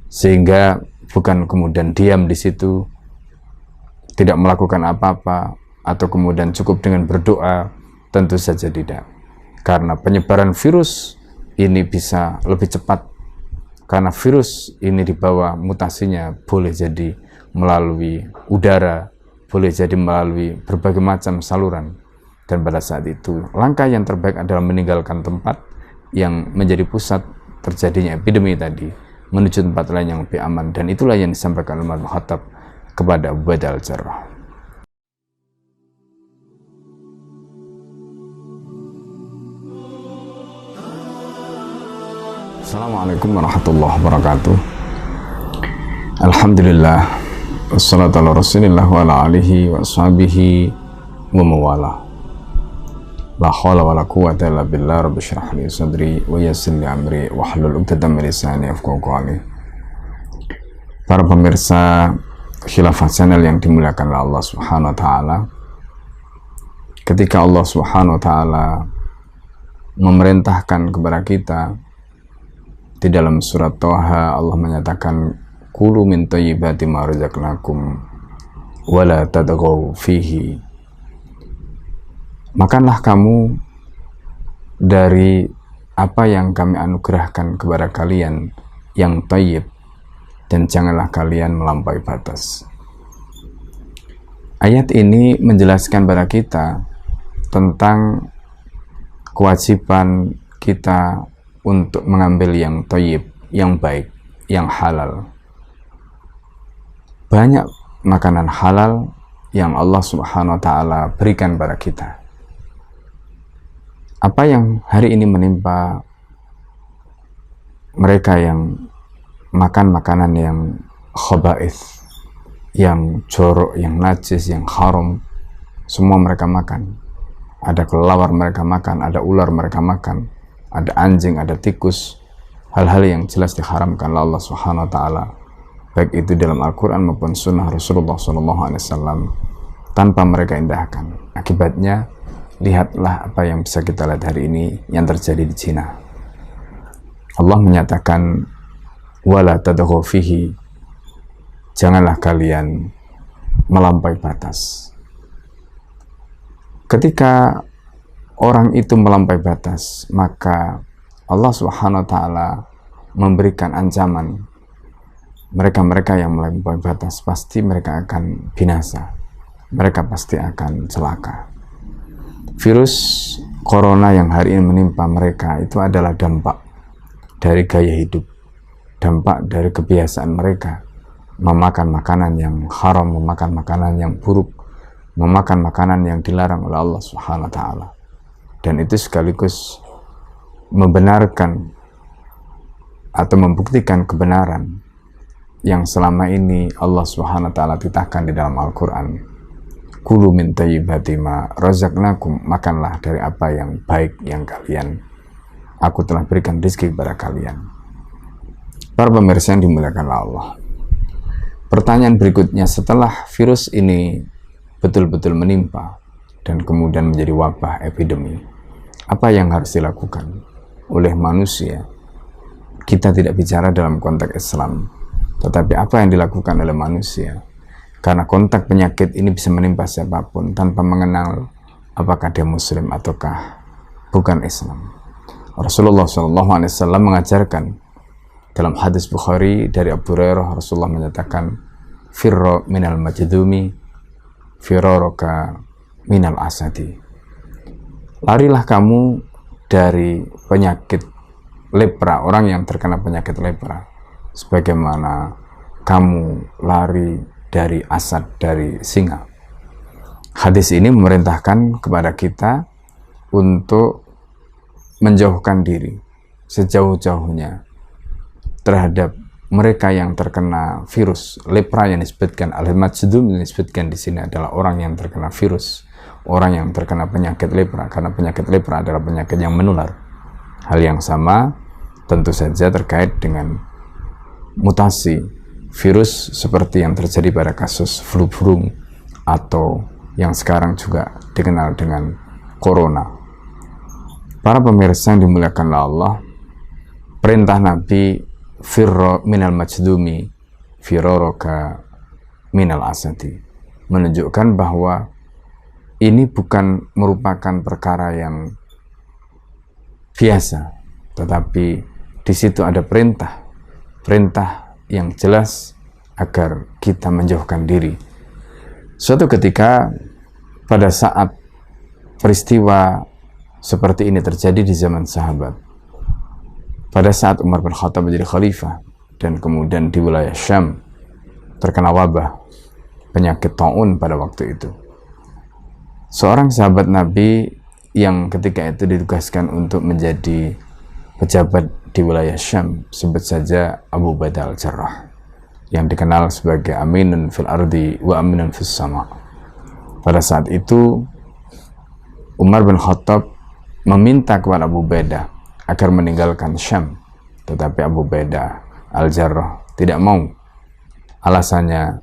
sehingga bukan kemudian diam di situ, tidak melakukan apa-apa, atau kemudian cukup dengan berdoa. Tentu saja tidak, karena penyebaran virus ini bisa lebih cepat, karena virus ini dibawa mutasinya boleh jadi melalui udara, boleh jadi melalui berbagai macam saluran. Dan pada saat itu langkah yang terbaik adalah meninggalkan tempat yang menjadi pusat terjadinya epidemi tadi, menuju tempat lain yang lebih aman. Dan itulah yang disampaikan Umar bin Khattab kepada Abu Ubaidah al-Jarrah. Assalamualaikum warahmatullahi wabarakatuh. Alhamdulillah, wassalatu ala rasulillah wa ala alihi wa ashabihi wa mawala. La hawla wa la quwwata illa billah. Rabbi shrah li sadri wa yassir li amri wa hlul 'uqdatam min lisani yafqahu qawli. Para pemirsa Khilafah Channel yang dimuliakan oleh Allah Subhanahu wa taala, ketika Allah Subhanahu wa taala memerintahkan kepada kita di dalam surat Thaha, Allah menyatakan kulu min thayyibati ma razaqnakum wa la tadghaw fihi. Makanlah kamu dari apa yang kami anugerahkan kepada kalian yang thayyib, dan janganlah kalian melampaui batas. Ayat ini menjelaskan pada kita tentang kewajiban kita untuk mengambil yang thayyib, yang baik, yang halal. Banyak makanan halal yang Allah Subhanahu wa taala berikan pada kita. Apa yang hari ini menimpa mereka yang makan makanan yang khaba'ith, yang jorok, yang najis, yang haram, semua mereka makan. Ada kelelawar mereka makan, ada ular mereka makan, ada anjing, ada tikus, hal-hal yang jelas diharamkan oleh Allah Subhanahu wa taala, baik itu dalam Al-Quran maupun sunnah Rasulullah SAW, tanpa mereka indahkan. Akibatnya, lihatlah apa yang bisa kita lihat hari ini yang terjadi di Cina. Allah menyatakan wala tadghaw fihi, janganlah kalian melampaui batas. Ketika orang itu melampaui batas, maka Allah Subhanahu wa taala memberikan ancaman. Mereka-mereka yang melampaui batas pasti mereka akan binasa. Mereka pasti akan celaka. Virus corona yang hari ini menimpa mereka itu adalah dampak dari gaya hidup, dampak dari kebiasaan mereka memakan makanan yang haram, memakan makanan yang buruk, memakan makanan yang dilarang oleh Allah Subhanahu wa taala. Dan itu sekaligus membenarkan atau membuktikan kebenaran yang selama ini Allah Subhanahu wa taala titahkan di dalam Al-Qur'an. Kulu min thayyibati ma razaqnakum, makanlah dari apa yang baik yang aku telah berikan rezeki kepada kalian. Para pemirsa yang dimuliakan Allah, pertanyaan berikutnya, setelah virus ini betul-betul menimpa dan kemudian menjadi wabah epidemi, apa yang harus dilakukan oleh manusia? Kita tidak bicara dalam konteks Islam, tetapi apa yang dilakukan oleh manusia, karena kontak penyakit ini bisa menimpa siapapun tanpa mengenal apakah dia muslim ataukah bukan Islam. Rasulullah SAW mengajarkan dalam hadis Bukhari dari Abu Hurairah, Rasulullah menyatakan firro minal majdumi firoroka minal asadi. Larilah kamu dari penyakit lepra, orang yang terkena penyakit lepra, sebagaimana kamu lari dari asad, dari singa. Hadis ini memerintahkan kepada kita untuk menjauhkan diri sejauh-jauhnya terhadap mereka yang terkena virus lepra yang disebutkan al-majdum, yang disebutkan di sini adalah orang yang terkena virus, orang yang terkena penyakit lepra, karena penyakit lepra adalah penyakit yang menular. Hal yang sama tentu saja terkait dengan mutasi virus seperti yang terjadi pada kasus flu burung atau yang sekarang juga dikenal dengan corona. Para pemirsa yang dimuliakan Allah, perintah Nabi firro minal majdumi firoroka minal asadi, menunjukkan bahwa ini bukan merupakan perkara yang biasa, tetapi di situ ada perintah yang jelas agar kita menjauhkan diri. Suatu ketika pada saat peristiwa seperti ini terjadi di zaman sahabat, pada saat Umar bin Khattab menjadi khalifah dan kemudian di wilayah Syam terkena wabah penyakit taun pada waktu itu, seorang sahabat Nabi yang ketika itu ditugaskan untuk menjadi pejabat di wilayah Syam, sebut saja Abu Ubaidah al-Jarrah, yang dikenal sebagai aminun fil ardi wa aminun fis sama. Pada saat itu Umar bin Khattab meminta kepada Abu Ubaidah agar meninggalkan Syam, tetapi Abu Ubaidah al-Jarrah tidak mau. Alasannya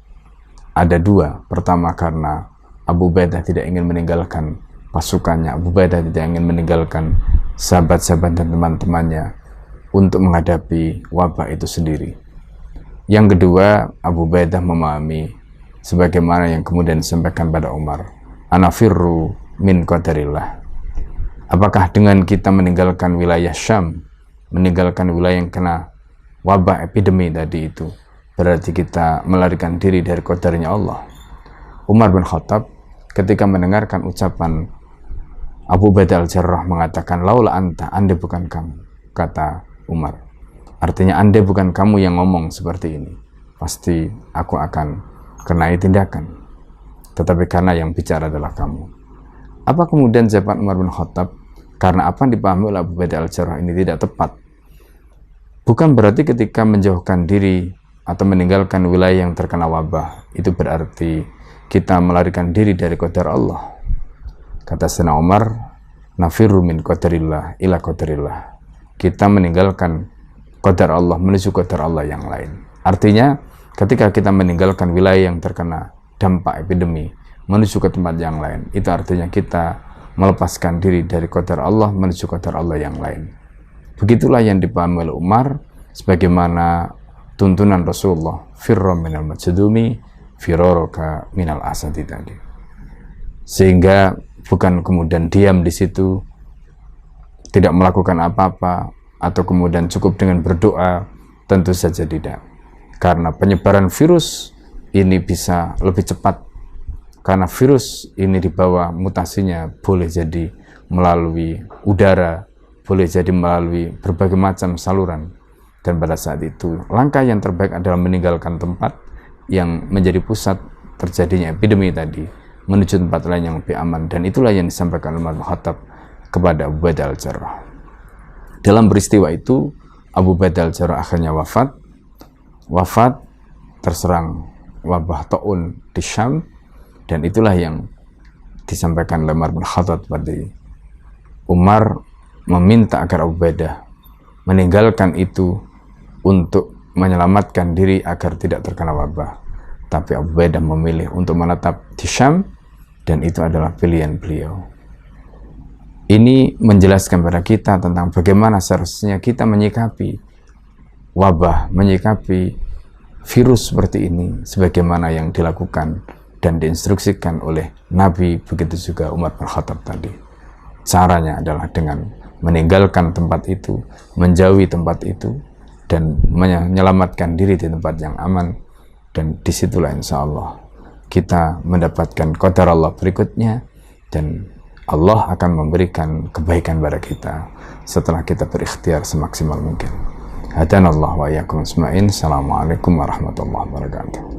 ada dua. Pertama, karena Abu Ubaidah tidak ingin meninggalkan pasukannya, Abu Ubaidah tidak ingin meninggalkan sahabat-sahabat dan teman-temannya untuk menghadapi wabah itu sendiri. Yang kedua, Abu Ubaidah memahami sebagaimana yang kemudian disampaikan pada Umar, anafirru min qadarillah. Apakah dengan kita meninggalkan wilayah Syam, meninggalkan wilayah yang kena wabah epidemi tadi itu, berarti kita melarikan diri dari qadarnya Allah? Umar bin Khattab ketika mendengarkan ucapan Abu Ubaidah al-Jarrah mengatakan, laula anta, andai bukan kamu, kata Umar. Artinya, andai bukan kamu yang ngomong seperti ini, pasti aku akan kenai tindakan. Tetapi karena yang bicara adalah kamu. Apa kemudian jawaban Umar bin Khattab? Karena apa yang dipahami oleh Abu Ubaidah al-Jarrah ini tidak tepat. Bukan berarti ketika menjauhkan diri atau meninggalkan wilayah yang terkena wabah, itu berarti kita melarikan diri dari qadar Allah. Kata Sayyidina Umar, nafirru min qadarillah ila qadarillah. Kita meninggalkan qadar Allah menuju qadar Allah yang lain. Artinya, ketika kita meninggalkan wilayah yang terkena dampak epidemi menuju ke tempat yang lain, itu artinya kita melepaskan diri dari qadar Allah menuju qadar Allah yang lain. Begitulah yang dipahami oleh Umar sebagaimana tuntunan Rasulullah, firro minal majdumi firoroka minal asadi tadi. Sehingga bukan kemudian diam di situ, tidak melakukan apa-apa, atau kemudian cukup dengan berdoa, tentu saja tidak. Karena penyebaran virus ini bisa lebih cepat, karena virus ini dibawa mutasinya boleh jadi melalui udara, boleh jadi melalui berbagai macam saluran. Dan pada saat itu, langkah yang terbaik adalah meninggalkan tempat yang menjadi pusat terjadinya epidemi tadi, menuju tempat lain yang lebih aman. Dan itulah yang disampaikan Umar bin Khattab kepada Abu Ubaidah al-Jarrah. Dalam peristiwa itu, Abu Ubaidah al-Jarrah akhirnya wafat terserang wabah taun di Syam. Dan itulah yang disampaikan oleh Umar bin Khattab tadi. Umar meminta agar Abu Ubaidah meninggalkan itu untuk menyelamatkan diri agar tidak terkena wabah. Tapi Abu Ubaidah memilih untuk menetap di Syam, dan itu adalah pilihan beliau. Ini menjelaskan kepada kita tentang bagaimana seharusnya kita menyikapi wabah, menyikapi virus seperti ini, sebagaimana yang dilakukan dan diinstruksikan oleh Nabi, begitu juga Umar bin Khattab tadi. Caranya adalah dengan meninggalkan tempat itu, menjauhi tempat itu, dan menyelamatkan diri di tempat yang aman. Dan disitulah insya Allah kita mendapatkan qadar Allah berikutnya, dan Allah akan memberikan kebaikan pada kita setelah kita berikhtiar semaksimal mungkin. Hadanallahu wa iyyakum ajma'in. Assalamualaikum warahmatullahi wabarakatuh.